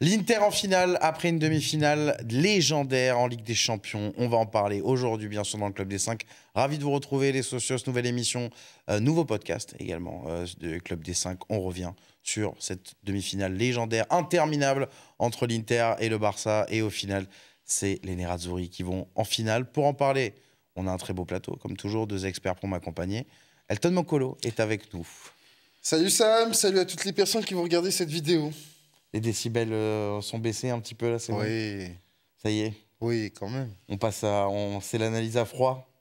L'Inter en finale, après une demi-finale légendaire en Ligue des Champions. On va en parler aujourd'hui, bien sûr, dans le Club des 5. Ravi de vous retrouver, les socios, nouvelle émission, nouveau podcast également du Club des 5. On revient sur cette demi-finale légendaire, interminable, entre l'Inter et le Barça. Et au final, c'est les Nerazzurri qui vont en finale. Pour en parler, on a un très beau plateau, comme toujours, 2 experts pour m'accompagner. Elton Mokolo est avec nous. Salut Sam, salut à toutes les personnes qui vont regarder cette vidéo. Les décibels sont baissés un petit peu là, c'est bon. Oui. Ça y est. Oui, quand même. On passe à, c'est l'analyse à froid.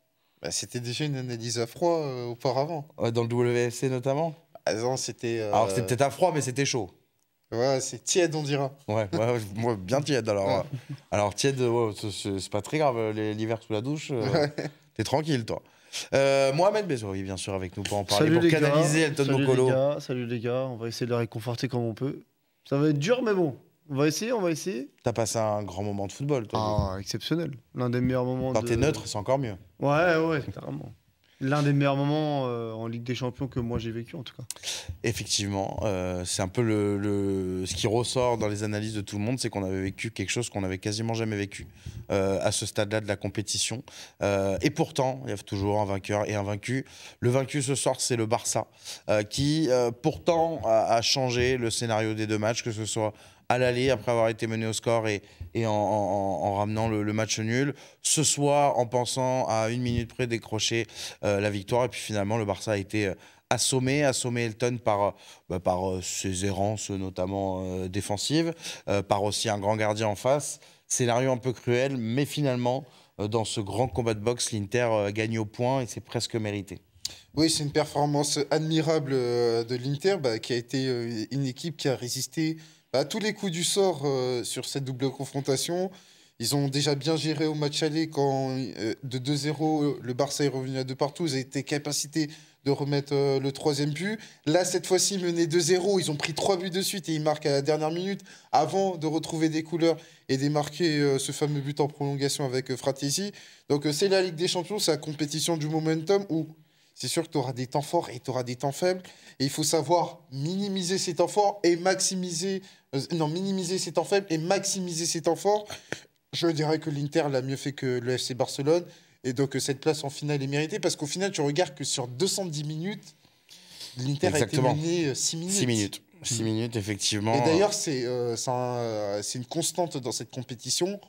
Bah, c'était déjà une analyse à froid auparavant. Dans le WFC notamment. Ah non, c'était. Alors c'était peut-être à froid, mais c'était chaud. Ouais, c'est tiède, on dira. Ouais, bien tiède alors. Alors tiède, ouais, c'est pas très grave. L'hiver sous la douche, t'es tranquille toi. Mohamed Bezouri, bien sûr, avec nous pour en parler, Salut pour canaliser Elton Mokolo. Salut les gars, on va essayer de les réconforter comme on peut. Ça va être dur, mais bon, on va essayer. T'as passé un grand moment de football, toi. Ah, exceptionnel. L'un des meilleurs moments. Quand t'es neutre, c'est encore mieux. Ouais, carrément. L'un des meilleurs moments en Ligue des Champions que moi j'ai vécu, en tout cas. Effectivement, c'est un peu ce qui ressort dans les analyses de tout le monde, c'est qu'on avait vécu quelque chose qu'on n'avait quasiment jamais vécu à ce stade-là de la compétition. Et pourtant, il y a toujours un vainqueur et un vaincu. Le vaincu ce soir, c'est le Barça, qui pourtant a changé le scénario des 2 matchs, que ce soit à l'aller, après avoir été mené au score et en ramenant le match nul. Ce soir, en pensant à 1 minute près décrocher la victoire. Et puis finalement, le Barça a été assommé Elton par ses errances, notamment défensives, par aussi un grand gardien en face. Scénario un peu cruel, mais finalement, dans ce grand combat de boxe, l'Inter gagne au point et c'est presque mérité. Oui, c'est une performance admirable de l'Inter, qui a été une équipe qui a résisté à tous les coups du sort sur cette double confrontation. Ils ont déjà bien géré au match aller quand de 2-0, le Barça est revenu à 2 partout. Ils ont été capacité de remettre le 3e but. Là, cette fois-ci, menés 2-0, ils ont pris 3 buts de suite et ils marquent à la dernière minute avant de retrouver des couleurs et de marquer ce fameux but en prolongation avec Fratesi. Donc c'est la Ligue des Champions, c'est la compétition du momentum où c'est sûr que tu auras des temps forts et tu auras des temps faibles. Et il faut savoir minimiser ces temps forts et maximiser... minimiser ces temps faibles et maximiser ces temps forts. Je dirais que l'Inter l'a mieux fait que le FC Barcelone. Et donc cette place en finale est méritée. Parce qu'au final, tu regardes que sur 210 minutes, l'Inter a été mené 6 minutes. 6 minutes, effectivement. Et d'ailleurs, c'est une constante dans cette compétition.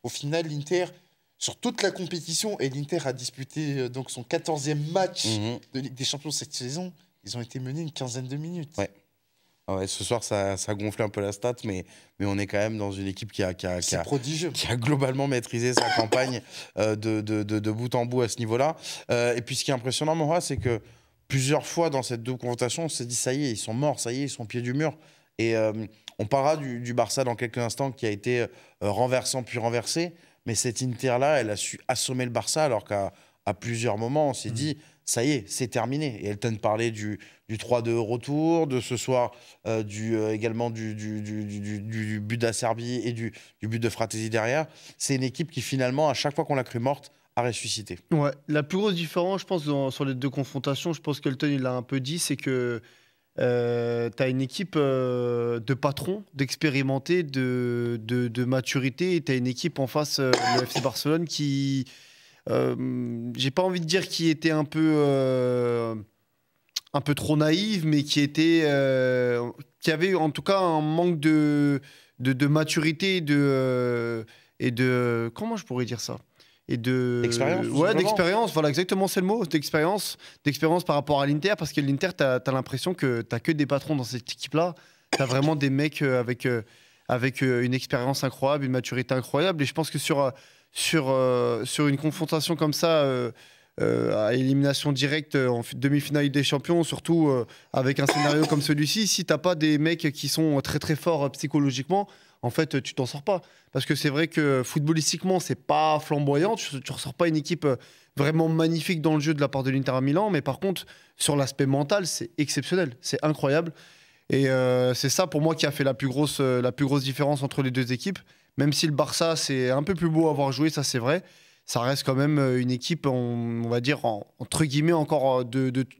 Au final, l'Inter... Sur toute la compétition, et l'Inter a disputé donc son 14e match de Ligue des Champions cette saison, ils ont été menés une 15aine de minutes. Ouais, ce soir, ça gonfle un peu la stat, mais on est quand même dans une équipe qui a globalement maîtrisé sa campagne de bout en bout à ce niveau-là. Et puis ce qui est impressionnant, Moha, c'est que plusieurs fois dans cette double confrontation, on s'est dit, ça y est, ils sont morts, ça y est, ils sont au pied du mur. Et on parlera du Barça dans quelques instants, qui a été renversant puis renversé. Mais cette Inter-là, elle a su assommer le Barça, alors qu'à plusieurs moments, on s'est dit, ça y est, c'est terminé. Et Elton parlait du 3-2 retour, de ce soir, également du but d'Acerbi et du but de Fratesi derrière. C'est une équipe qui, finalement, à chaque fois qu'on l'a cru morte, a ressuscité. Ouais, la plus grosse différence, je pense, sur les 2 confrontations, je pense qu'Elton, il l'a un peu dit, c'est que tu as une équipe de patrons, d'expérimentés, de maturité, et tu as une équipe en face, le FC Barcelone, qui, j'ai pas envie de dire qui était un peu trop naïve, mais qui avait en tout cas un manque de maturité et de comment je pourrais dire ça, et d'expérience. Ouais, d'expérience, voilà, exactement, c'est le mot, d'expérience par rapport à l'Inter, parce que l'Inter, tu as l'impression que tu que des patrons dans cette équipe-là. Tu as vraiment des mecs avec une expérience incroyable, une maturité incroyable. Et je pense que sur une confrontation comme ça, à élimination directe en demi-finale des champions, surtout avec un scénario comme celui-ci, si tu n'as pas des mecs qui sont très très forts psychologiquement, en fait, tu t'en sors pas. Parce que c'est vrai que footballistiquement, c'est pas flamboyant. Tu ressors pas une équipe vraiment magnifique dans le jeu de la part de l'Inter à Milan. Mais par contre, sur l'aspect mental, c'est exceptionnel. C'est incroyable. Et c'est ça, pour moi, qui a fait la plus grosse différence entre les 2 équipes. Même si le Barça, c'est un peu plus beau à avoir joué, ça c'est vrai. Ça reste quand même une équipe, on va dire, entre guillemets, encore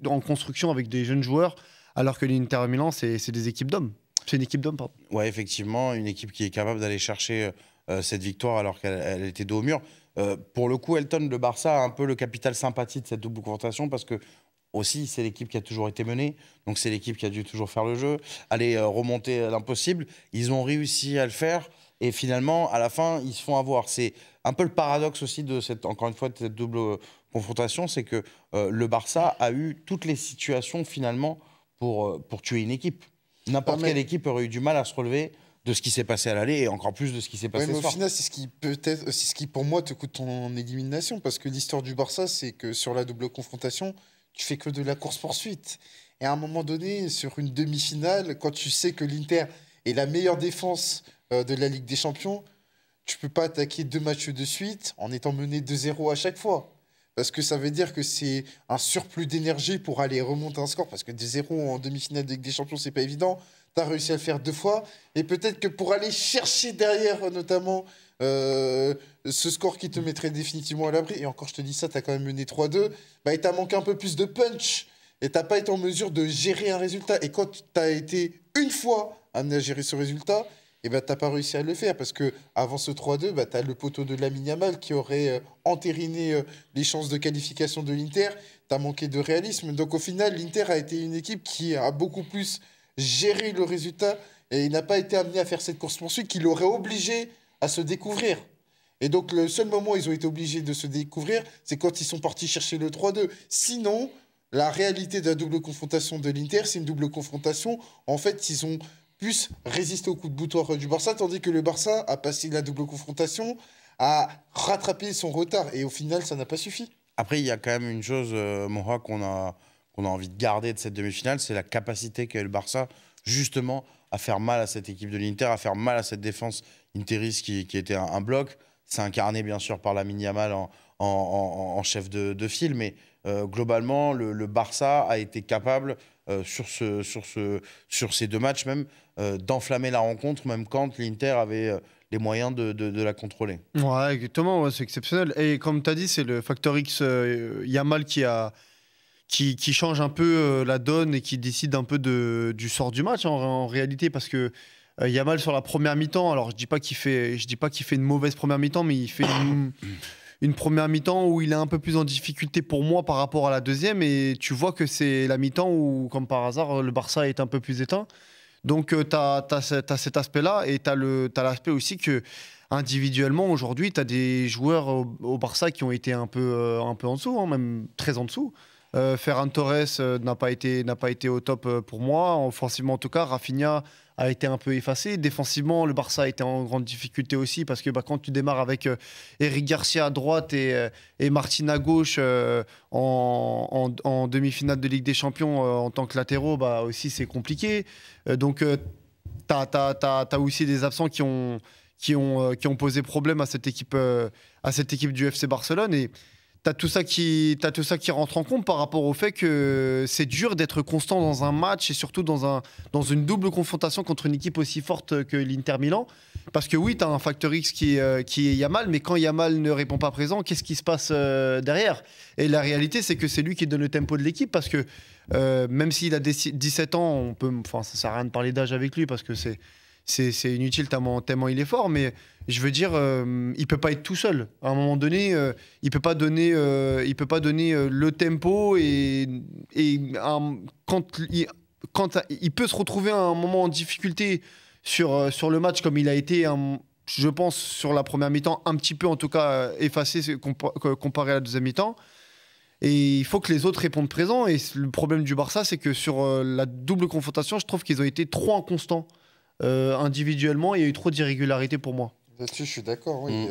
en construction avec des jeunes joueurs. Alors que l'Inter Milan, c'est des équipes d'hommes. C'est une équipe d'hommes, pardon. Ouais, effectivement, une équipe qui est capable d'aller chercher cette victoire alors qu'elle était dos au mur. Pour le coup, Elton, le Barça a un peu le capital sympathie de cette double confrontation parce que aussi, c'est l'équipe qui a toujours été menée, donc c'est l'équipe qui a dû toujours faire le jeu, aller remonter l'impossible. Ils ont réussi à le faire et finalement, à la fin, ils se font avoir. C'est un peu le paradoxe aussi de encore une fois, de cette double confrontation, c'est que le Barça a eu toutes les situations finalement pour tuer une équipe. N'importe quelle équipe aurait eu du mal à se relever de ce qui s'est passé à l'aller et encore plus de ce qui s'est passé mais ce au soir. final, c'est ce qui pour moi te coûte ton élimination parce que l'histoire du Barça, c'est que sur la double confrontation, tu fais que de la course-poursuite. Et à un moment donné, sur une demi-finale, quand tu sais que l'Inter est la meilleure défense de la Ligue des Champions, tu peux pas attaquer 2 matchs de suite en étant mené 2-0 à chaque fois. Parce que ça veut dire que c'est un surplus d'énergie pour aller remonter un score. Parce que 2-0 en demi-finale de Ligue des Champions, c'est pas évident. Tu as réussi à le faire 2 fois. Et peut-être que pour aller chercher derrière, notamment, ce score qui te mettrait définitivement à l'abri, et encore je te dis ça, tu as quand même mené 3-2, bah, il t'a manqué un peu plus de punch. Et tu n'as pas été en mesure de gérer un résultat. Et quand tu as été une fois amené à gérer ce résultat, et ben, tu n'as pas réussi à le faire parce que avant ce 3-2, bah, tu as le poteau de Lamine Yamal qui aurait entériné les chances de qualification de l'Inter. Tu as manqué de réalisme. Donc au final, l'Inter a été une équipe qui a beaucoup plus géré le résultat et il n'a pas été amené à faire cette course-poursuite qui l'aurait obligé à se découvrir. Et donc le seul moment où ils ont été obligés de se découvrir, c'est quand ils sont partis chercher le 3-2. Sinon, la réalité de la double confrontation de l'Inter, c'est une double confrontation. En fait, ils ont plus résister au coup de boutoir du Barça, tandis que le Barça a passé la double confrontation, a rattrapé son retard, et au final, ça n'a pas suffi. Après, il y a quand même une chose, Moha, qu'on a envie de garder de cette demi-finale, c'est la capacité qu'a eu le Barça, justement, à faire mal à cette équipe de l'Inter, à faire mal à cette défense interiste qui était un bloc. C'est incarné, bien sûr, par Lamine Yamal en chef de file, mais globalement, le Barça a été capable, sur ces 2 matchs même, d'enflammer la rencontre, même quand l'Inter avait les moyens de la contrôler. Ouais, exactement, ouais, c'est exceptionnel. Et comme tu as dit, c'est le facteur X Yamal qui change un peu la donne et qui décide un peu du sort du match en réalité, parce que Yamal sur la première mi-temps, alors je dis pas qu'il fait une mauvaise première mi-temps, mais il fait une première mi-temps où il est un peu plus en difficulté pour moi par rapport à la deuxième, et tu vois que c'est la mi-temps où, comme par hasard, le Barça est un peu plus éteint. Donc tu as cet aspect-là, et tu as l'aspect aussi que individuellement, aujourd'hui, tu as des joueurs au Barça qui ont été un peu en dessous, hein, même très en dessous. Ferran Torres n'a pas été au top pour moi. Offensivement, en tout cas, Rafinha a été un peu effacé. Défensivement, le Barça a été en grande difficulté aussi parce que quand tu démarres avec Eric Garcia à droite et Martin à gauche en demi-finale de Ligue des Champions en tant que latéraux, aussi c'est compliqué. Donc, tu as aussi des absents qui ont posé problème à cette équipe du FC Barcelone. Et t'as tout ça qui rentre en compte par rapport au fait que c'est dur d'être constant dans un match et surtout dans une double confrontation contre une équipe aussi forte que l'Inter Milan. Parce que oui, tu as un facteur X qui est Yamal, mais quand Yamal ne répond pas présent, qu'est-ce qui se passe derrière? Et la réalité, c'est que c'est lui qui donne le tempo de l'équipe parce que même s'il a 17 ans, ça sert à rien de parler d'âge avec lui parce que c'est inutile tellement il est fort, mais je veux dire, il peut pas être tout seul. À un moment donné, il peut pas donner le tempo quand il peut se retrouver à un moment en difficulté sur le match comme il a été, je pense, sur la première mi-temps, un petit peu en tout cas effacé comparé à la deuxième mi-temps. Et il faut que les autres répondent présent. Et le problème du Barça, c'est que sur la double confrontation, je trouve qu'ils ont été trop inconstants. Individuellement, il y a eu trop d'irrégularités pour moi. Là-dessus, je suis d'accord. Oui.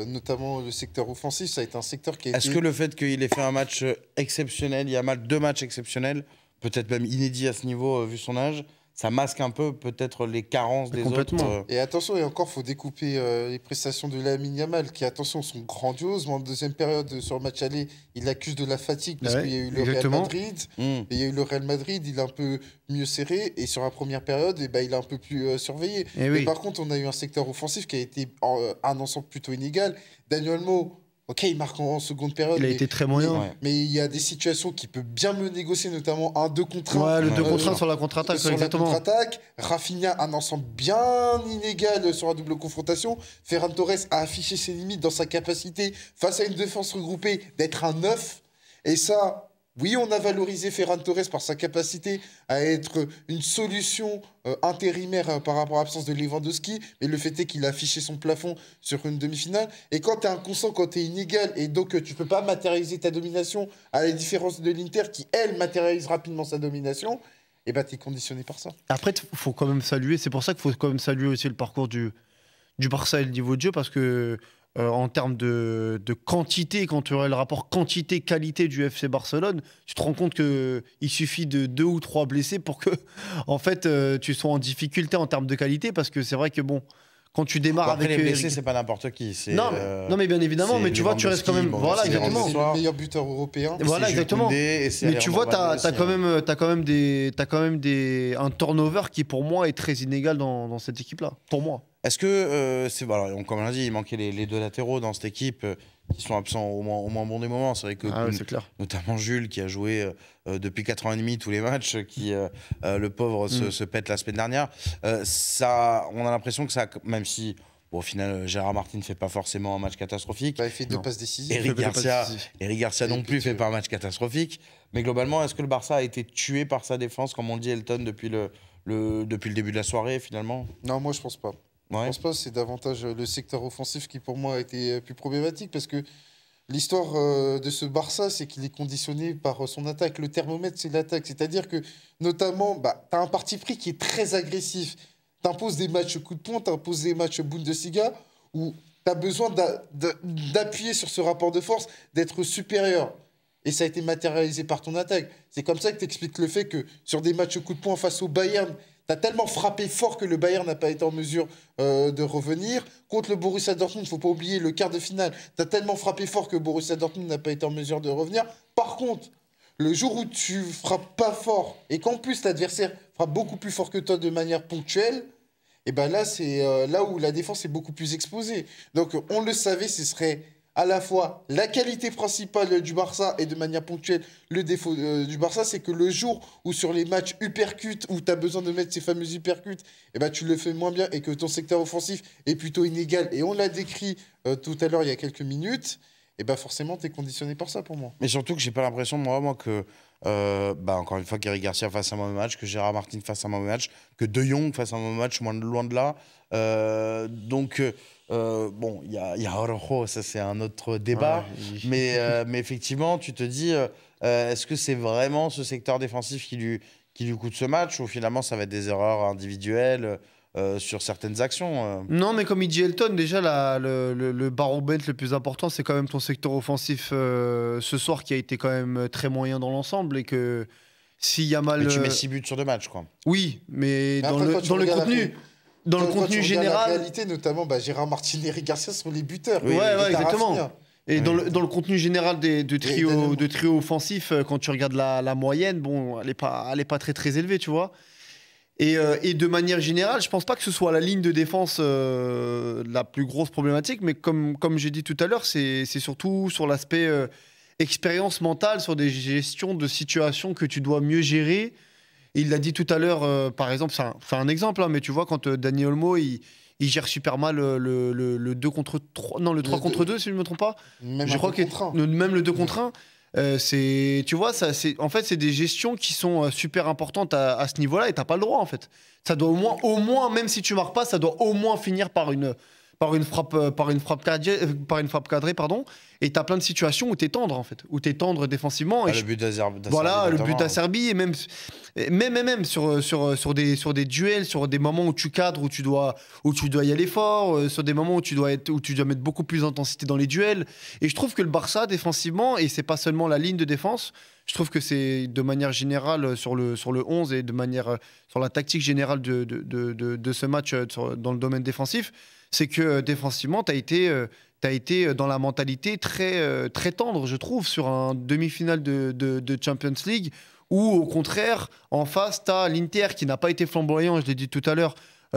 Notamment le secteur offensif, ça a été un secteur qui a Est-ce que le fait qu'il ait fait un match exceptionnel, il y a 2 matchs exceptionnels, peut-être même inédit à ce niveau vu son âge, ça masque un peu peut-être les carences des autres. Et attention, et encore, il faut découper les prestations de Lamine Yamal, qui, attention, sont grandioses. Mais en deuxième période, sur le match aller, il accuse de la fatigue parce qu'il y a eu le Real Madrid. Et il y a eu le Real Madrid, il est un peu mieux serré. Et sur la première période, il est un peu plus surveillé. Mais par contre, on a eu un secteur offensif qui a été un ensemble plutôt inégal. Dani Olmo, Ok, il marque en seconde période. Il a mais- été très moyen. Ouais. Mais il y a des situations qu'il peut bien me négocier, notamment un 2 contre 1. Ouais, le 2 Ouais, contre 1 ouais. sur la contre-attaque, Sur la exactement. contre-attaque, Rafinha, un ensemble bien inégal sur la double confrontation. Ferran Torres a affiché ses limites dans sa capacité, face à une défense regroupée, d'être un 9. Et ça, oui, on a valorisé Ferran Torres par sa capacité à être une solution intérimaire par rapport à l'absence de Lewandowski. Mais le fait est qu'il a affiché son plafond sur une demi-finale. Et quand tu es inconstant, quand tu es inégal, et donc tu peux pas matérialiser ta domination, à la différence de l'Inter qui, elle, matérialise rapidement sa domination, et bah tu es conditionné par ça. Après, il faut quand même saluer, c'est pour ça qu'il faut quand même saluer aussi le parcours du Barça et le niveau de jeu, parce que en termes de quantité, quand tu aurais le rapport quantité-qualité du FC Barcelone, tu te rends compte qu'il suffit de 2 ou 3 blessés pour que en fait, tu sois en difficulté en termes de qualité, parce que c'est vrai que bon, quand tu démarres Bon, après, avec les blessés, Eric- c'est pas n'importe qui. Non, non, mais bien évidemment, c'est mais tu vois, tu restes quand même. Lewandowski, Voilà, bon, exactement. C'est soir. le meilleur buteur européen. Voilà, exactement. Mais tu vois, t'as quand même un turnover qui pour moi est très inégal dans cette équipe-là. Pour moi. Est-ce que, voilà, comme on l'a dit, il manquait les deux latéraux dans cette équipe qui sont absents au moins bon des moments. C'est vrai que, Ah ouais, c'est clair. notamment Jules, qui a joué depuis 4 ans et demi tous les matchs, qui, le pauvre, se pète la semaine dernière. Ça, on a l'impression que ça, même si, bon, au final, Gérard Martin ne fait pas forcément un match catastrophique. Bah, il fait 2 passes décisives. Eric Garcia non plus Et fait pas un match catastrophique. Mais globalement, est-ce que le Barça a été tué par sa défense, comme on le dit Elton, depuis le début de la soirée, finalement? Non, moi je pense pas. Je Ouais. pense pas, c'est davantage le secteur offensif qui pour moi a été plus problématique parce que l'histoire de ce Barça, c'est qu'il est conditionné par son attaque. Le thermomètre, c'est l'attaque. C'est-à-dire que, notamment, bah, tu as un parti pris qui est très agressif. Tu imposes des matchs coup de poing, tu imposes des matchs Bundesliga où tu as besoin d'appuyer sur ce rapport de force, d'être supérieur. Et ça a été matérialisé par ton attaque. C'est comme ça que tu expliques le fait que sur des matchs coup de poing face au Bayern, tu as tellement frappé fort que le Bayern n'a pas été en mesure de revenir. Contre le Borussia Dortmund, il ne faut pas oublier le quart de finale. Tu as tellement frappé fort que Borussia Dortmund n'a pas été en mesure de revenir. Par contre, le jour où tu frappes pas fort et qu'en plus l'adversaire frappe beaucoup plus fort que toi de manière ponctuelle, et ben là, c'est là où la défense est beaucoup plus exposée. Donc, on le savait, ce serait à la fois la qualité principale du Barça et de manière ponctuelle le défaut du Barça, c'est que le jour où sur les matchs uppercut, où tu as besoin de mettre ces fameux uppercuts, et ben tu le fais moins bien et que ton secteur offensif est plutôt inégal. Et on l'a décrit tout à l'heure, il y a quelques minutes, et ben forcément, tu es conditionné par ça pour moi. Mais surtout que j'ai pas l'impression, moi que, encore une fois, qu'Eric Garcia fasse un mauvais match, que Gérard Martin fasse un mauvais match, que De Jong fasse un mauvais match, loin de là. Bon, il y a Araujo, ça c'est un autre débat. Ouais, Mais effectivement, tu te dis, est-ce que c'est vraiment ce secteur défensif qui lui coûte ce match, ou finalement ça va être des erreurs individuelles sur certaines actions Non, mais comme il dit Elton, déjà, le baromètre le plus important, c'est quand même ton secteur offensif ce soir qui a été quand même très moyen dans l'ensemble et que s'il y a mal. Mais tu mets 6 buts sur 2 matchs, quoi. Oui, mais Mais dans après, le, quand tu dans le regardes contenu. après- Dans le Quand tu contenu regardes général. La réalité, notamment, bah, Gérard Martin et Eric Garcia sont les buteurs. Oui, Et ouais, t'as exactement. Rafinha. Et dans le contenu général de Daniel. trio offensif, quand tu regardes la moyenne, bon, elle est pas très très élevée, tu vois. Et de manière générale, je pense pas que ce soit la ligne de défense la plus grosse problématique, mais comme j'ai dit tout à l'heure, c'est surtout sur l'aspect expérience mentale, sur des gestions de situations que tu dois mieux gérer. Il l'a dit tout à l'heure, par exemple, c'est un exemple, hein, mais tu vois, quand Dani Olmo, il gère super mal le 2 contre 3, non, le 3 contre 2, si je ne me trompe pas. Même Je un crois peu que contre un. même le 2 contre 1, tu vois, en fait, c'est des gestions qui sont super importantes à ce niveau-là et tu n'as pas le droit, en fait. Ça doit au moins, même si tu marques pas, ça doit au moins finir par une frappe cadrée, pardon. Et tu as plein de situations où tu es tendre, en fait, où tu es tendre défensivement. Et Le but d'Acerbi. voilà, le but notamment. d'Acerbi, et même sur des duels, sur des moments où tu cadres, où tu dois y aller fort, sur des moments où tu dois mettre beaucoup plus d'intensité dans les duels. Et je trouve que le Barça, défensivement, et c'est pas seulement la ligne de défense, je trouve que c'est de manière générale sur le 11 et de manière sur la tactique générale de ce match dans le domaine défensif, c'est que défensivement, tu as été dans la mentalité très, très tendre, je trouve, sur un demi-finale de Champions League, où au contraire, en face, tu as l'Inter qui n'a pas été flamboyant, je l'ai dit tout à l'heure,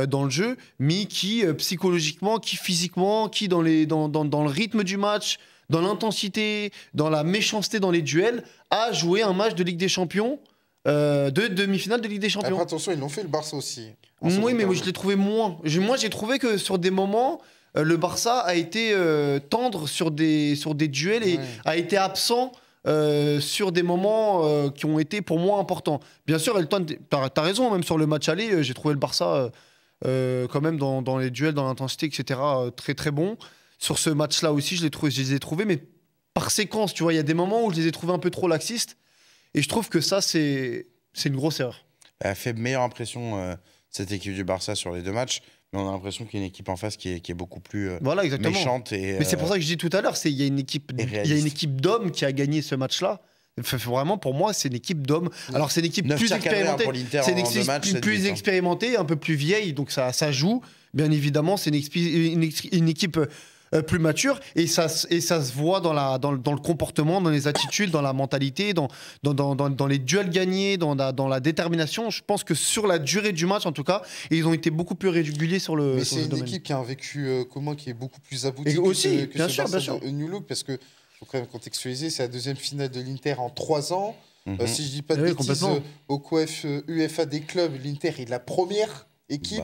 dans le jeu, mais qui psychologiquement, qui physiquement, qui dans le rythme du match, dans l'intensité, dans la méchanceté dans les duels, à jouer un match de Ligue des Champions, de demi-finale de Ligue des Champions. Après, attention, ils l'ont fait le Barça aussi. Oui, mais moi je l'ai trouvé moins. Moi j'ai trouvé que sur des moments, le Barça a été tendre sur des duels et a été absent sur des moments qui ont été pour moi importants. Bien sûr, Elton, t'as raison, même sur le match aller, j'ai trouvé le Barça quand même dans les duels, dans l'intensité, etc. Très très bon. Sur ce match-là aussi, je les ai trouvés, mais par séquence, tu vois, il y a des moments où je les ai trouvés un peu trop laxistes. Et je trouve que ça, c'est une grosse erreur. Elle a fait meilleure impression, cette équipe du Barça, sur les 2 matchs. Mais on a l'impression qu'il y a une équipe en face qui est beaucoup plus voilà, méchante. Mais c'est pour ça que je dis tout à l'heure, il y a une équipe d'hommes qui a gagné ce match-là. Vraiment, pour moi, c'est une équipe d'hommes. Alors, c'est une équipe plus expérimentée. C'est une équipe plus expérimentée, un peu plus vieille, donc ça joue. Bien évidemment, c'est une équipe plus mature et ça se voit dans le comportement, dans les attitudes, dans la mentalité, dans les duels gagnés, dans la détermination. Je pense que sur la durée du match, en tout cas, ils ont été beaucoup plus réguliers sur le. Mais c'est une équipe qui a un vécu commun qui est beaucoup plus abouti que aussi, que bien ce sûr, Barça bien sûr. de New Look, parce que faut quand même contextualiser, c'est la 2e finale de l'Inter en 3 ans. Si je dis pas de bêtises, au COEF UEFA des clubs, l'Inter est la première équipe.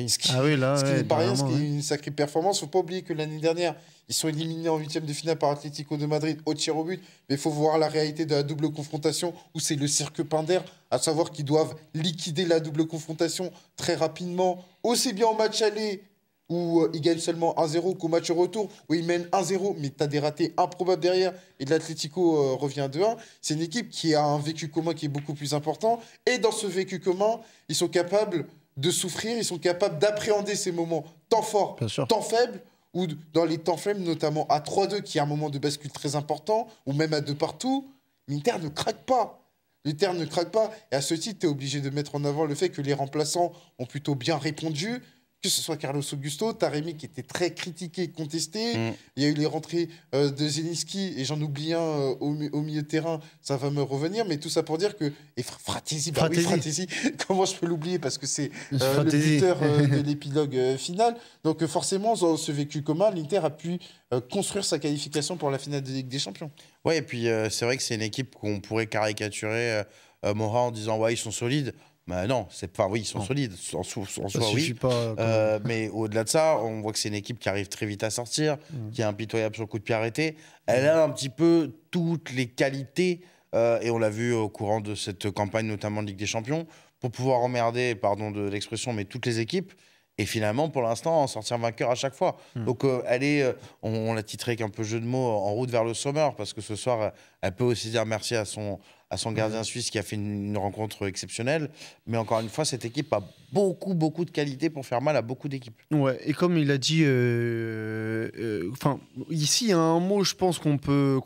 Ce qui n'est pas rien, ce qui est une sacrée performance. Faut pas oublier que l'année dernière, ils sont éliminés en 8e de finale par Atlético de Madrid au tir au but. Mais il faut voir la réalité de la double confrontation où c'est le cirque Pinder, à savoir qu'ils doivent liquider la double confrontation très rapidement, aussi bien en match aller où ils gagnent seulement 1-0 qu'au match retour où ils mènent 1-0 mais tu as des ratés improbables derrière et de l'Atlético revient 2-1. C'est une équipe qui a un vécu commun qui est beaucoup plus important et dans ce vécu commun, ils sont capables de souffrir, ils sont capables d'appréhender ces moments temps forts, temps faibles, ou dans les temps faibles, notamment à 3-2, qui est un moment de bascule très important, ou même à 2 partout, l'Inter ne craque pas. L'Inter ne craque pas. Et à ce titre, tu es obligé de mettre en avant le fait que les remplaçants ont plutôt bien répondu, que ce soit Carlos Augusto, Taremi qui était très critiqué, contesté. Il y a eu les rentrées de Zelinski, et j'en oublie un au milieu de terrain, ça va me revenir, mais tout ça pour dire que... Et Fratesi, comment je peux l'oublier, parce que c'est le buteur de l'épilogue final. Donc forcément, dans ce vécu commun, l'Inter a pu construire sa qualification pour la finale de Ligue des Champions. Ouais, et puis c'est vrai que c'est une équipe qu'on pourrait caricaturer Mora en disant « ouais, ils sont solides ». Bah non, c'est pas. Oui, ils sont solides. En soi, oui. Mais au-delà de ça, on voit que c'est une équipe qui arrive très vite à sortir, qui est impitoyable sur le coup de pied arrêté. Elle a un petit peu toutes les qualités, et on l'a vu au courant de cette campagne, notamment de Ligue des Champions, pour pouvoir emmerder, pardon de l'expression, mais toutes les équipes. Et finalement, pour l'instant, en sortir vainqueur à chaque fois. Donc, elle est, on l'a titré avec un peu jeu de mots, en route vers le Sommer, parce que ce soir, elle peut aussi dire merci à son gardien suisse qui a fait une rencontre exceptionnelle. Mais encore une fois, cette équipe a beaucoup de qualité pour faire mal à beaucoup d'équipes. Ouais, et comme il a dit, ici, il y a un mot, je pense, qu'on peut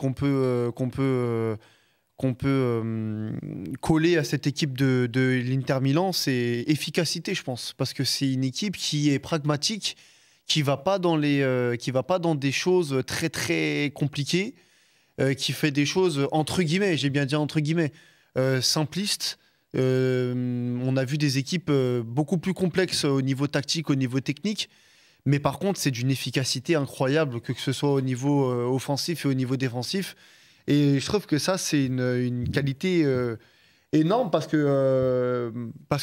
coller à cette équipe de l'Inter Milan, c'est efficacité, je pense. Parce que c'est une équipe qui est pragmatique, qui va pas dans des choses très, très compliquées, qui fait des choses, entre guillemets, j'ai bien dit entre guillemets, simplistes. On a vu des équipes beaucoup plus complexes au niveau tactique, au niveau technique. Mais par contre, c'est d'une efficacité incroyable, que ce soit au niveau offensif et au niveau défensif. Et je trouve que ça, c'est une qualité énorme parce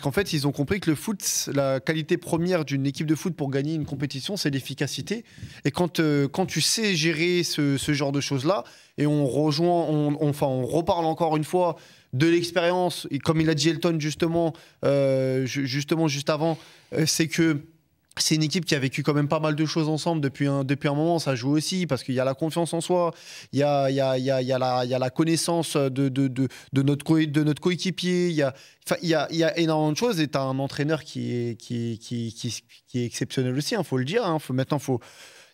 qu'en fait, ils ont compris que le foot, la qualité première d'une équipe de foot pour gagner une compétition, c'est l'efficacité. Et quand tu sais gérer ce genre de choses-là, et on reparle encore une fois de l'expérience, et comme il a dit Elton justement juste avant, c'est que c'est une équipe qui a vécu quand même pas mal de choses ensemble depuis un moment. Ça joue aussi parce qu'il y a la confiance en soi, il y a la connaissance de notre coéquipier, il y a énormément de choses. Et tu as un entraîneur qui est exceptionnel aussi, faut le dire.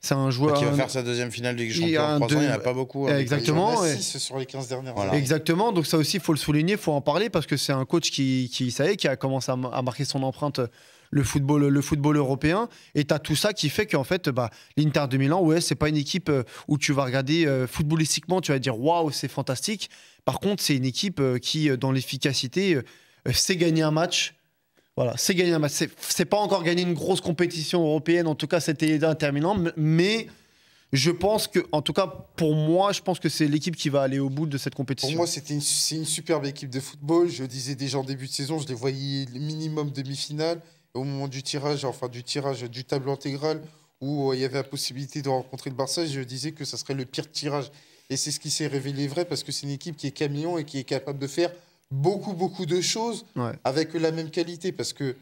C'est un joueur qui va faire sa 2e finale de Ligue des Champions en 3 ans, il n'y en a pas beaucoup. Exactement. Il y en a 6 sur les 15 dernières années. Voilà. Exactement, donc ça aussi, il faut le souligner, il faut en parler parce que c'est un coach qui a commencé à marquer son empreinte le football européen. Et tu as tout ça qui fait qu'en fait, l'Inter de Milan, c'est pas une équipe où tu vas regarder footballistiquement, tu vas dire waouh, c'est fantastique. Par contre, c'est une équipe qui, dans l'efficacité, sait gagner un match. Voilà, c'est gagner un match. C'est pas encore gagner une grosse compétition européenne, en tout cas, c'était déterminant, mais Je pense que, en tout cas, pour moi, je pense que c'est l'équipe qui va aller au bout de cette Pour compétition. moi, c'est une superbe équipe de football. Je disais déjà en début de saison, je les voyais minimum demi-finale. Au moment du tirage, enfin du tirage du tableau intégral, où il y avait la possibilité de rencontrer le Barça, je disais que ça serait le pire tirage. Et c'est ce qui s'est révélé vrai parce que c'est une équipe qui est camion et qui est capable de faire beaucoup de choses Ouais. avec la même qualité. Parce que,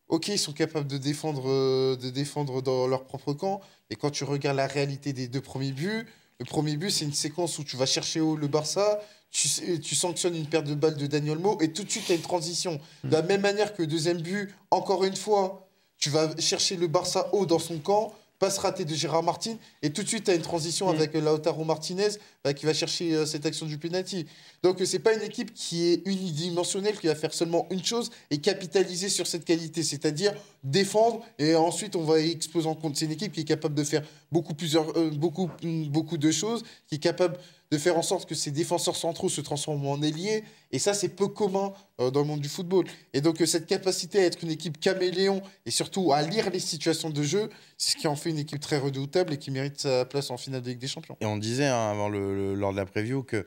ok, ils sont capables de défendre dans leur propre camp. Et quand tu regardes la réalité des deux premiers buts, le premier but, c'est une séquence où tu vas chercher haut le Barça, tu sanctionnes une perte de balle de Daniel Mo et tout de suite, tu as une transition. De la même manière que le deuxième but, encore une fois, tu vas chercher le Barça haut dans son camp, passe ratée de Gérard Martin, et tout de suite, tu as une transition avec Lautaro Martinez qui va chercher cette action du penalty. Donc, c'est pas une équipe qui est unidimensionnelle, qui va faire seulement une chose et capitaliser sur cette qualité, c'est-à-dire défendre, et ensuite, on va exploser en compte. C'est une équipe qui est capable de faire beaucoup de choses, qui est capable de faire en sorte que ses défenseurs centraux se transforment en ailiers. Et ça, c'est peu commun dans le monde du football. Et donc, cette capacité à être une équipe caméléon et surtout à lire les situations de jeu, c'est ce qui en fait une équipe très redoutable et qui mérite sa place en finale de Ligue des Champions. Et on disait hein, avant lors de la preview que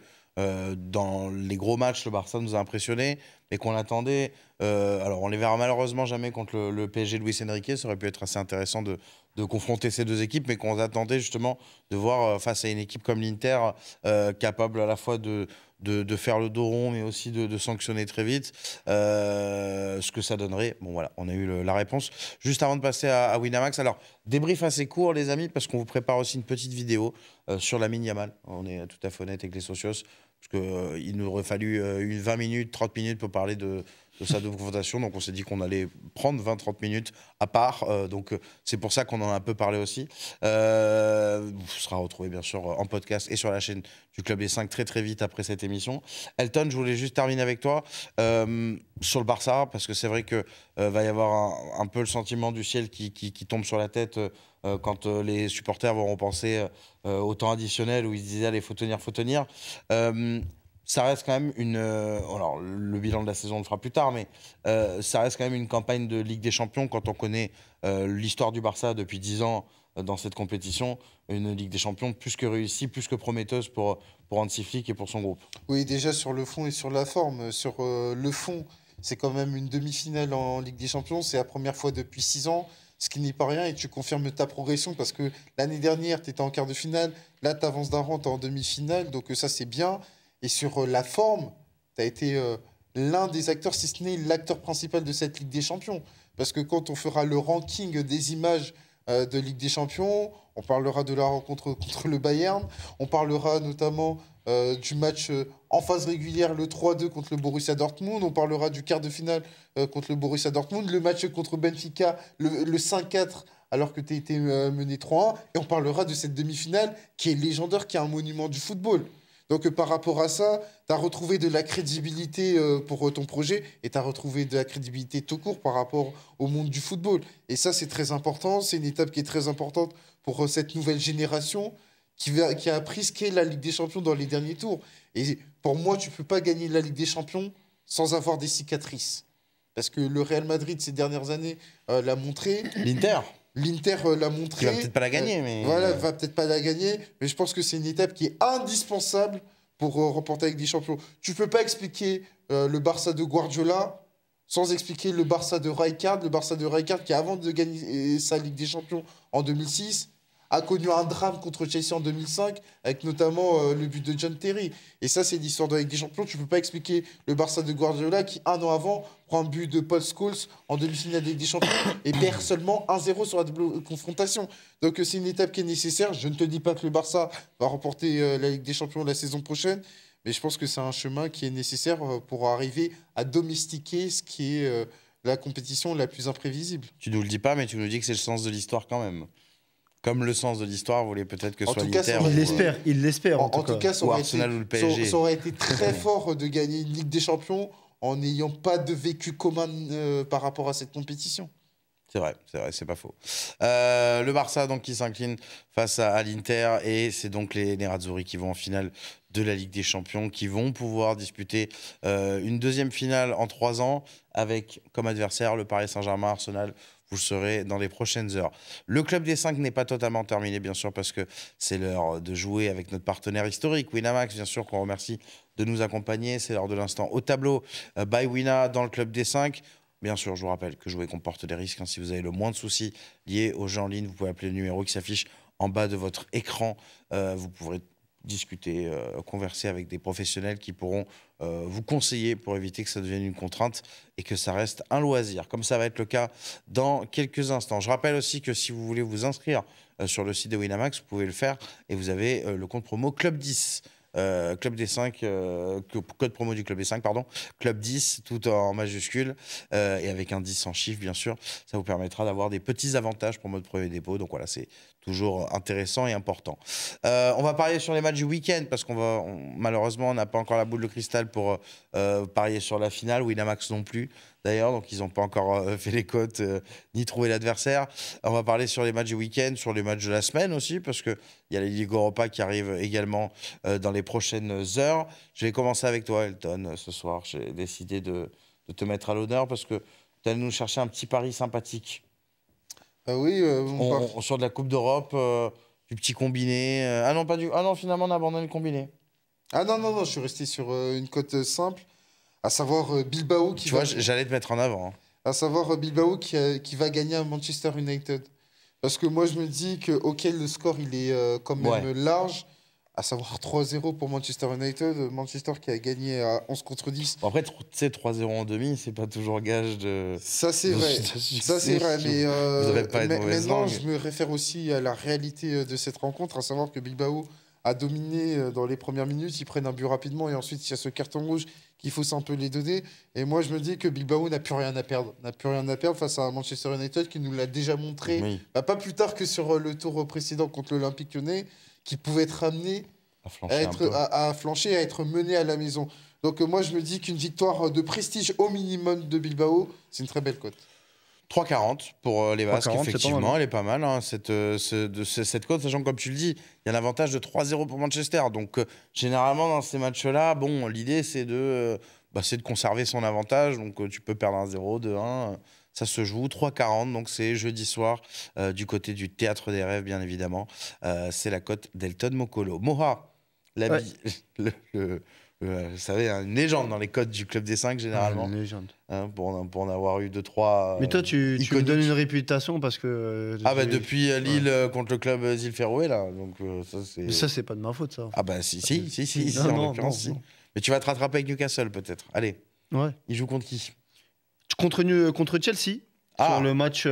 dans les gros matchs, le Barça nous a impressionnés et qu'on attendait. Alors, on les verra malheureusement jamais contre le PSG de Luis Enrique. Ça aurait pu être assez intéressant de confronter ces deux équipes, mais qu'on attendait justement de voir face à une équipe comme l'Inter, capable à la fois de faire le dos rond, mais aussi de sanctionner très vite, ce que ça donnerait. Bon, voilà, on a eu la réponse. Juste avant de passer à Winamax, alors, débrief assez court, les amis, parce qu'on vous prépare aussi une petite vidéo sur Lamine Yamal. On est tout à fait honnête avec les socios, parce qu'il nous aurait fallu 20 minutes, 30 minutes pour parler de sa confrontation. Donc, on s'est dit qu'on allait prendre 20-30 minutes à part. Donc, c'est pour ça qu'on en a un peu parlé aussi. Vous sera retrouvé, bien sûr, en podcast et sur la chaîne du Club des 5 très vite après cette émission. Elton, je voulais juste terminer avec toi sur le Barça, parce que c'est vrai qu'il va y avoir un peu le sentiment du ciel qui tombe sur la tête quand les supporters vont repenser au temps additionnel où ils se disaient allez, faut tenir. Ça reste quand même alors, le bilan de la saison on le fera plus tard, mais ça reste quand même une campagne de Ligue des Champions quand on connaît l'histoire du Barça depuis 10 ans dans cette compétition. Une Ligue des Champions plus que réussie, plus que prometteuse pour Hansi Flick et pour son groupe. Oui, déjà sur le fond et sur la forme. Sur le fond, c'est quand même une demi-finale en Ligue des Champions. C'est la première fois depuis 6 ans, ce qui n'est pas rien. Et tu confirmes ta progression parce que l'année dernière, tu étais en quart de finale. Là, tu avances d'un rang, tu es en demi-finale. Donc ça, c'est bien. Et sur la forme, tu as été l'un des acteurs, si ce n'est l'acteur principal de cette Ligue des Champions. Parce que quand on fera le ranking des images de Ligue des Champions, on parlera de la rencontre contre le Bayern, on parlera notamment du match en phase régulière, le 3-2 contre le Borussia Dortmund, on parlera du quart de finale contre le Borussia Dortmund, le match contre Benfica, le 5-4 alors que tu as été mené 3-1, et on parlera de cette demi-finale qui est légendaire, qui est un monument du football. Donc, par rapport à ça, tu as retrouvé de la crédibilité pour ton projet et tu as retrouvé de la crédibilité tout court par rapport au monde du football. Et ça, c'est très important. C'est une étape qui est très importante pour cette nouvelle génération qui a appris ce qu'est la Ligue des Champions dans les derniers tours. Et pour moi, tu ne peux pas gagner la Ligue des Champions sans avoir des cicatrices. Parce que le Real Madrid, ces dernières années, l'a montré. L'Inter l'a montré. Il va peut-être pas la gagner, mais... Voilà, va peut-être pas la gagner, mais je pense que c'est une étape qui est indispensable pour remporter avec des champions. Tu peux pas expliquer le Barça de Guardiola sans expliquer le Barça de Rijkaard. Le Barça de Rijkaard qui, avant de gagner sa Ligue des Champions en 2006, a connu un drame contre Chelsea en 2005, avec notamment le but de John Terry. Et ça, c'est l'histoire de la Ligue des Champions. Tu ne peux pas expliquer le Barça de Guardiola qui, un an avant, prend un but de Paul Scholes en demi-finale de Ligue des Champions et perd seulement 1-0 sur la double confrontation. Donc, c'est une étape qui est nécessaire. Je ne te dis pas que le Barça va remporter la Ligue des Champions la saison prochaine, mais je pense que c'est un chemin qui est nécessaire pour arriver à domestiquer ce qui est la compétition la plus imprévisible. Tu nous le dis pas, mais tu nous dis que c'est le sens de l'histoire quand même. Comme le sens de l'histoire voulait peut-être que soit l'Inter. Il l'espère en tout cas, ça aurait Arsenal ou le PSG. Ça aurait été très fort de gagner une Ligue des Champions en n'ayant pas de vécu commun par rapport à cette compétition. C'est vrai, c'est pas faux. Le Barça donc qui s'incline face à l'Inter et c'est donc les Nerazzurri qui vont en finale de la Ligue des Champions, qui vont pouvoir disputer une deuxième finale en 3 ans avec comme adversaire le Paris Saint-Germain, Arsenal. vous le saurez dans les prochaines heures. Le Club des 5 n'est pas totalement terminé, bien sûr, parce que c'est l'heure de jouer avec notre partenaire historique, Winamax, bien sûr, qu'on remercie de nous accompagner. C'est l'heure de l'instant au tableau by Wina dans le Club des 5. Bien sûr, je vous rappelle que jouer comporte des risques. Si vous avez le moins de soucis liés aux jeux en ligne, vous pouvez appeler le numéro qui s'affiche en bas de votre écran. Vous pourrez discuter, converser avec des professionnels qui pourront vous conseiller pour éviter que ça devienne une contrainte et que ça reste un loisir, comme ça va être le cas dans quelques instants. Je rappelle aussi que si vous voulez vous inscrire sur le site de Winamax, vous pouvez le faire et vous avez le code promo Club 10. Club des 5, code promo du Club des 5, pardon, Club 10, tout en majuscule, et avec un 10 en chiffre, bien sûr. Ça vous permettra d'avoir des petits avantages pour votre premier dépôt. Donc voilà, c'est toujours intéressant et important. On va parier sur les matchs du week-end, parce malheureusement, on n'a pas encore la boule de cristal pour parier sur la finale, Winamax non plus. D'ailleurs, donc ils n'ont pas encore fait les cotes ni trouvé l'adversaire. On va parler sur les matchs du week-end, sur les matchs de la semaine aussi, parce qu'il y a les Ligue Europa qui arrivent également dans les prochaines heures. Je vais commencer avec toi, Elton, ce soir. J'ai décidé de te mettre à l'honneur parce que tu allais nous chercher un petit pari sympathique. Ah oui, sur de la Coupe d'Europe, du petit combiné. Ah non, finalement, on a abandonné le combiné. Ah non, je suis resté sur une cote simple. À savoir Bilbao qui j'allais te mettre en avant. Hein. À savoir Bilbao qui va gagner à Manchester United. Parce que moi, je me dis que, ok, le score, il est quand même large. À savoir 3-0 pour Manchester United. Manchester qui a gagné à 11 contre 10. Bon, après, tu sais, 3-0 en demi, c'est pas toujours gage de... Ça, c'est vrai. Ça, c'est vrai. Mais maintenant, je me réfère aussi à la réalité de cette rencontre. À savoir que Bilbao a dominé dans les premières minutes. Ils prennent un but rapidement. Et ensuite, il y a ce carton rouge qu'il faut un peu les donner. Et moi, je me dis que Bilbao n'a plus rien à perdre. N'a plus rien à perdre face à Manchester United qui nous l'a déjà montré, oui. Pas plus tard que sur le tour précédent contre l'Olympique Lyonnais, qui pouvait être amené à flancher, à être mené à la maison. Donc moi, je me dis qu'une victoire de prestige au minimum de Bilbao, c'est une très belle cote. 3,40 pour les Basques, effectivement, elle est pas mal, hein, cette cote, sachant que, comme tu le dis, il y a un avantage de 3-0 pour Manchester. Donc, généralement, dans ces matchs-là, bon, l'idée, c'est de conserver son avantage. Donc, tu peux perdre 1-0, 2-1, ça se joue. 3,40, donc c'est jeudi soir, du côté du Théâtre des Rêves, bien évidemment. C'est la cote d'Elton Mokolo. Moha, l'habit, vous savez, une légende dans les codes du Club des 5, généralement. Une légende. Hein, pour en avoir eu 2-3. Mais toi, tu me donnes une réputation parce que. Depuis Lille contre le club Zil Féroé, là. Donc, ça, c'est pas de ma faute, ça. Ah, bah, si, en l'occurrence, si. Mais tu vas te rattraper avec Newcastle, peut-être. Allez. Ouais. Il joue contre qui? Contre Chelsea. Sur le match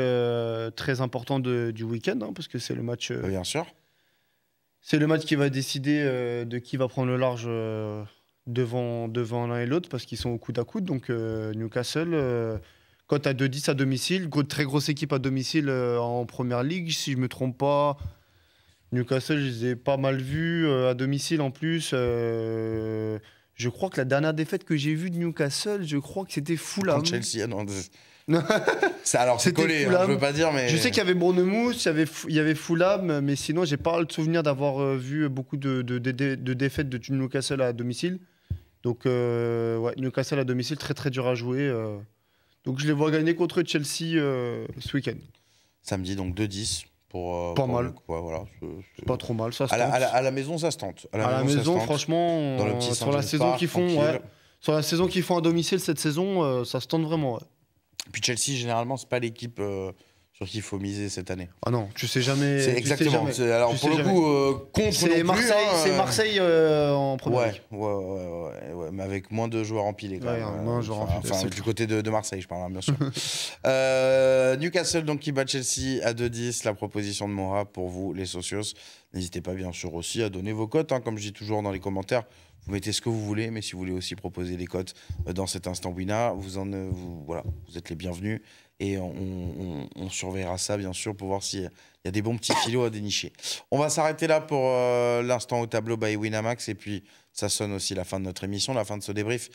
très important du week-end, hein, parce que c'est le match. Bien sûr. C'est le match qui va décider de qui va prendre le large. Devant l'un et l'autre parce qu'ils sont au coude à coude. Donc Newcastle, cote à 2-10 à domicile, très grosse équipe à domicile en première ligue. Si je ne me trompe pas, Newcastle, je les ai pas mal vus à domicile en plus. Je crois que la dernière défaite que j'ai vue de Newcastle, je crois que c'était Fulham. Contre Chelsea, non. C'est collé, hein, je veux pas dire, mais... Je sais qu'il y avait Bournemouth, il y avait Fulham, mais sinon, j'ai pas le souvenir d'avoir vu beaucoup de défaites de Newcastle à domicile. Donc, Newcastle à domicile, très très dur à jouer. Donc, je les vois gagner contre Chelsea ce week-end. Samedi, donc 2-10. Pas mal. Voilà, c'est pas trop mal, ça se tente. À la maison, ça se tente. À la maison, franchement, dans le petit sur la saison qu'ils font, sur la saison qu'ils font à domicile cette saison, ça se tente vraiment. Ouais. Puis Chelsea, généralement, c'est pas l'équipe sur qui il faut miser cette année. Ah non, tu sais jamais. C'est exactement. Alors pour le coup, contre c'est Marseille, c'est Marseille en première ligue. Ouais, mais avec moins de joueurs empilés quand même. Moins de joueurs empilés. Du côté de Marseille, je parle, hein, bien sûr. Newcastle donc qui bat Chelsea à 2-10. La proposition de Mora pour vous, les socios. N'hésitez pas bien sûr aussi à donner vos cotes, hein, comme je dis toujours dans les commentaires. Vous mettez ce que vous voulez, mais si vous voulez aussi proposer des cotes dans cet instant Wina, vous êtes les bienvenus. Et on surveillera ça, bien sûr, pour voir s'il y a des bons petits filots à dénicher. On va s'arrêter là pour l'instant au tableau by Winamax. Et puis, ça sonne aussi la fin de notre émission, la fin de ce débrief.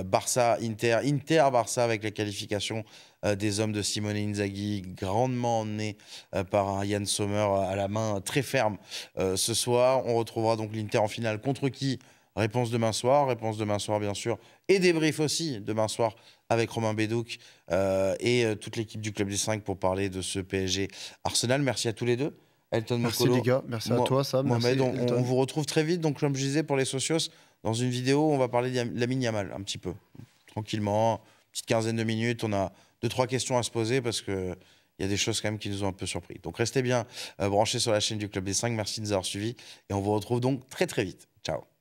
Barça avec la qualification des hommes de Simone Inzaghi, grandement emmenés par un Yann Sommer à la main très ferme ce soir. On retrouvera donc l'Inter en finale contre qui ? Réponse demain soir, bien sûr, et débrief aussi demain soir avec Romain Bédouc et toute l'équipe du Club des 5 pour parler de ce PSG Arsenal. Merci à tous les deux. Elton Merci Mokolo, les gars, merci à toi Sam. Mohamed, Merci, on Elton. vous retrouve très vite. Donc, comme je disais, pour les socios, dans une vidéo, on va parler de Lamine Yamal un petit peu, tranquillement, petite quinzaine de minutes. On a 2-3 questions à se poser parce que il y a des choses quand même qui nous ont un peu surpris. Donc, restez bien branchés sur la chaîne du Club des 5. Merci de nous avoir suivis et on vous retrouve donc très très vite. Ciao.